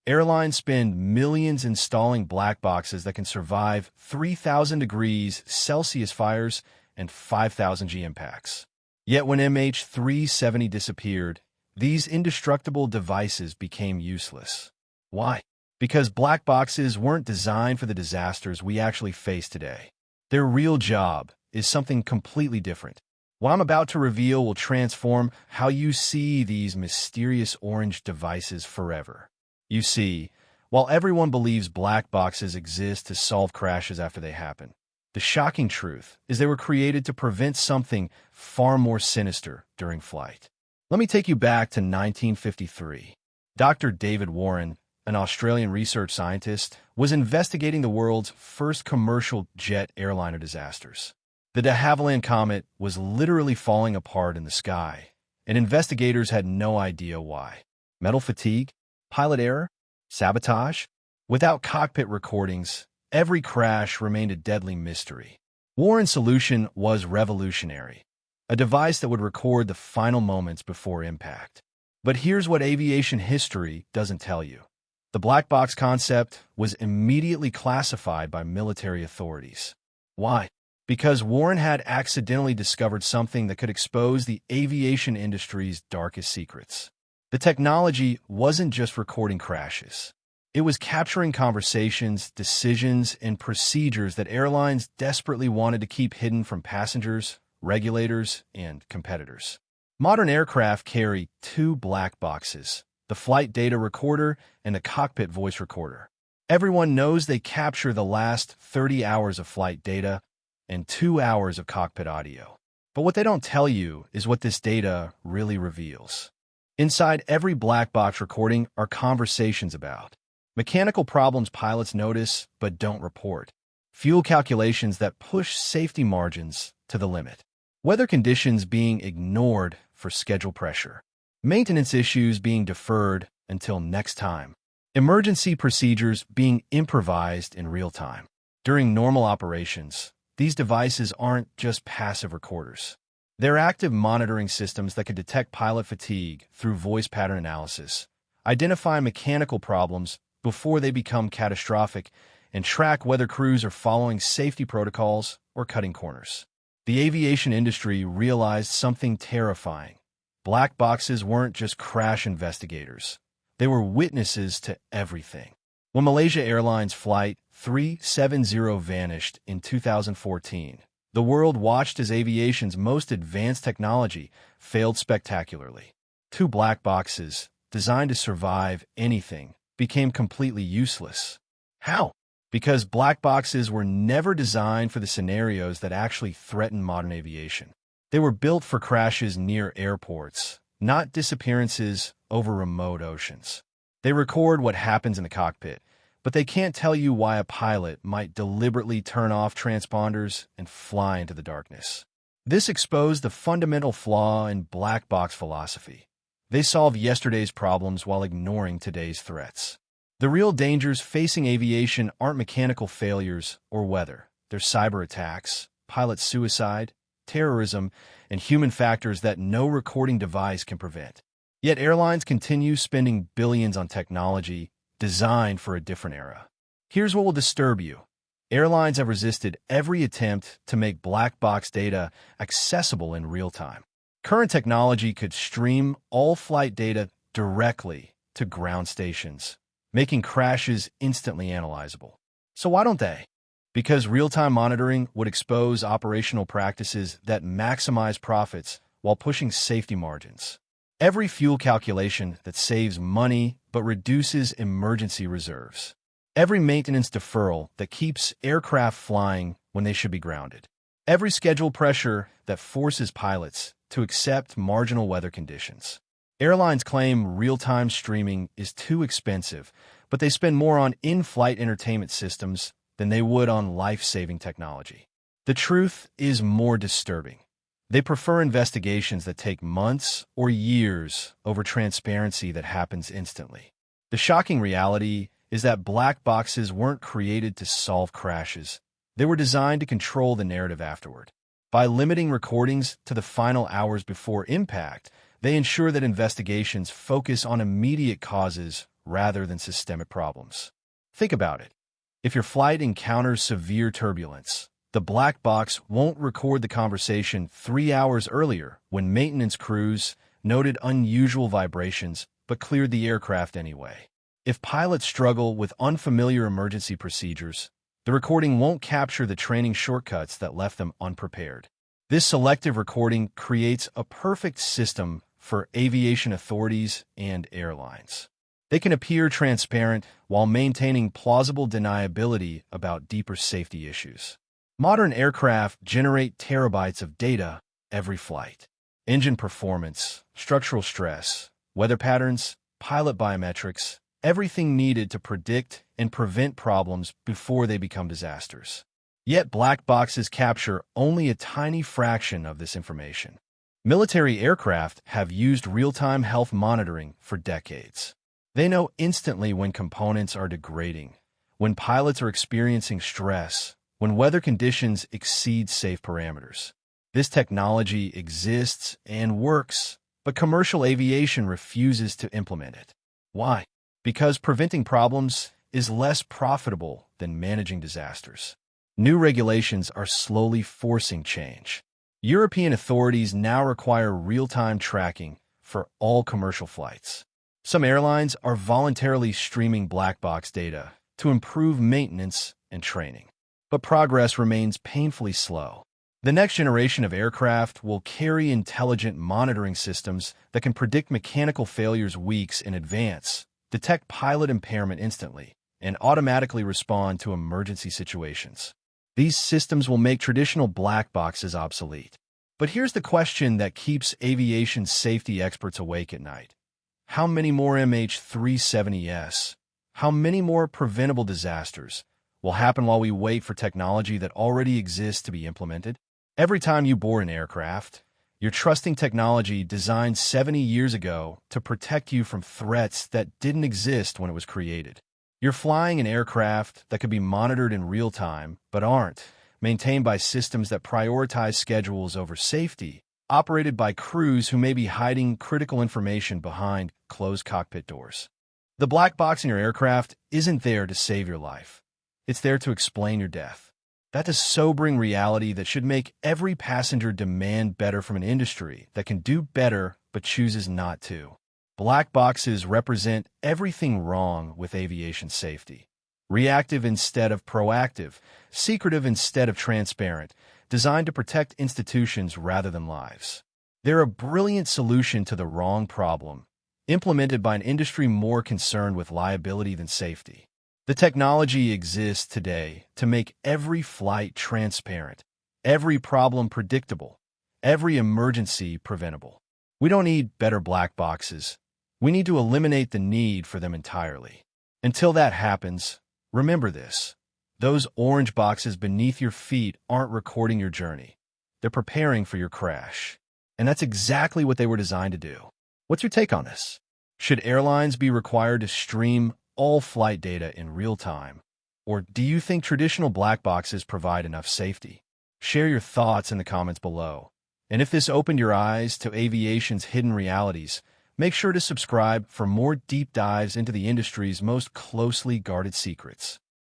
Airlines spend millions installing black boxes that can survive 3,000 degrees Celsius fires and 5,000 G impacts. Yet when MH370 disappeared, these indestructible devices became useless. Why? Because black boxes weren't designed for the disasters we actually face today. Their real job is something completely different. What I'm about to reveal will transform how you see these mysterious orange devices forever. You see, while everyone believes black boxes exist to solve crashes after they happen, the shocking truth is they were created to prevent something far more sinister during flight. Let me take you back to 1953. Dr. David Warren, an Australian research scientist, was investigating the world's first commercial jet airliner disasters. The de Havilland Comet was literally falling apart in the sky, and investigators had no idea why. Metal fatigue? Pilot error? Sabotage? Without cockpit recordings, every crash remained a deadly mystery. Warren's solution was revolutionary, a device that would record the final moments before impact. But here's what aviation history doesn't tell you. The black box concept was immediately classified by military authorities. Why? Because Warren had accidentally discovered something that could expose the aviation industry's darkest secrets. The technology wasn't just recording crashes. It was capturing conversations, decisions, and procedures that airlines desperately wanted to keep hidden from passengers, regulators, and competitors. Modern aircraft carry two black boxes, the flight data recorder and the cockpit voice recorder. Everyone knows they capture the last 30 hours of flight data and 2 hours of cockpit audio. But what they don't tell you is what this data really reveals. Inside every black box recording are conversations about mechanical problems pilots notice but don't report, fuel calculations that push safety margins to the limit, weather conditions being ignored for schedule pressure, maintenance issues being deferred until next time, emergency procedures being improvised in real time. During normal operations, these devices aren't just passive recorders. They're active monitoring systems that can detect pilot fatigue through voice pattern analysis, identify mechanical problems before they become catastrophic, and track whether crews are following safety protocols or cutting corners. The aviation industry realized something terrifying. Black boxes weren't just crash investigators. They were witnesses to everything. When Malaysia Airlines Flight 370 vanished in 2014, the world watched as aviation's most advanced technology failed spectacularly. Two black boxes, designed to survive anything, became completely useless. How? Because black boxes were never designed for the scenarios that actually threaten modern aviation. They were built for crashes near airports, not disappearances over remote oceans. They record what happens in the cockpit, but they can't tell you why a pilot might deliberately turn off transponders and fly into the darkness. This exposed the fundamental flaw in black box philosophy. They solve yesterday's problems while ignoring today's threats. The real dangers facing aviation aren't mechanical failures or weather. They're cyber attacks, pilot suicide, terrorism, and human factors that no recording device can prevent. Yet airlines continue spending billions on technology designed for a different era. Here's what will disturb you. Airlines have resisted every attempt to make black box data accessible in real time. Current technology could stream all flight data directly to ground stations, making crashes instantly analyzable. So why don't they? Because real-time monitoring would expose operational practices that maximize profits while pushing safety margins. Every fuel calculation that saves money but reduces emergency reserves. Every maintenance deferral that keeps aircraft flying when they should be grounded. Every schedule pressure that forces pilots to accept marginal weather conditions. Airlines claim real-time streaming is too expensive, but they spend more on in-flight entertainment systems than they would on life-saving technology. The truth is more disturbing. They prefer investigations that take months or years over transparency that happens instantly. The shocking reality is that black boxes weren't created to solve crashes. They were designed to control the narrative afterward. By limiting recordings to the final hours before impact, they ensure that investigations focus on immediate causes rather than systemic problems. Think about it. If your flight encounters severe turbulence, the black box won't record the conversation 3 hours earlier when maintenance crews noted unusual vibrations but cleared the aircraft anyway. If pilots struggle with unfamiliar emergency procedures, the recording won't capture the training shortcuts that left them unprepared. This selective recording creates a perfect system for aviation authorities and airlines. They can appear transparent while maintaining plausible deniability about deeper safety issues. Modern aircraft generate terabytes of data every flight. Engine performance, structural stress, weather patterns, pilot biometrics, everything needed to predict and prevent problems before they become disasters. Yet black boxes capture only a tiny fraction of this information. Military aircraft have used real-time health monitoring for decades. They know instantly when components are degrading, when pilots are experiencing stress, when weather conditions exceed safe parameters. This technology exists and works, but commercial aviation refuses to implement it. Why? Because preventing problems is less profitable than managing disasters. New regulations are slowly forcing change. European authorities now require real-time tracking for all commercial flights. Some airlines are voluntarily streaming black box data to improve maintenance and training. But progress remains painfully slow. The next generation of aircraft will carry intelligent monitoring systems that can predict mechanical failures weeks in advance, detect pilot impairment instantly, and automatically respond to emergency situations. These systems will make traditional black boxes obsolete. But here's the question that keeps aviation safety experts awake at night. How many more MH370s, how many more preventable disasters will happen while we wait for technology that already exists to be implemented? Every time you board an aircraft, you're trusting technology designed 70 years ago to protect you from threats that didn't exist when it was created. You're flying an aircraft that could be monitored in real time, but aren't, maintained by systems that prioritize schedules over safety, operated by crews who may be hiding critical information behind closed cockpit doors. The black box in your aircraft isn't there to save your life. It's there to explain your death. That's a sobering reality that should make every passenger demand better from an industry that can do better but chooses not to. Black boxes represent everything wrong with aviation safety. Reactive instead of proactive, secretive instead of transparent, designed to protect institutions rather than lives. They're a brilliant solution to the wrong problem, implemented by an industry more concerned with liability than safety. The technology exists today to make every flight transparent, every problem predictable, every emergency preventable. We don't need better black boxes. We need to eliminate the need for them entirely. Until that happens, remember this. Those orange boxes beneath your feet aren't recording your journey. They're preparing for your crash. And that's exactly what they were designed to do. What's your take on this? Should airlines be required to stream all flight data in real time? Or do you think traditional black boxes provide enough safety? Share your thoughts in the comments below. And if this opened your eyes to aviation's hidden realities, make sure to subscribe for more deep dives into the industry's most closely guarded secrets.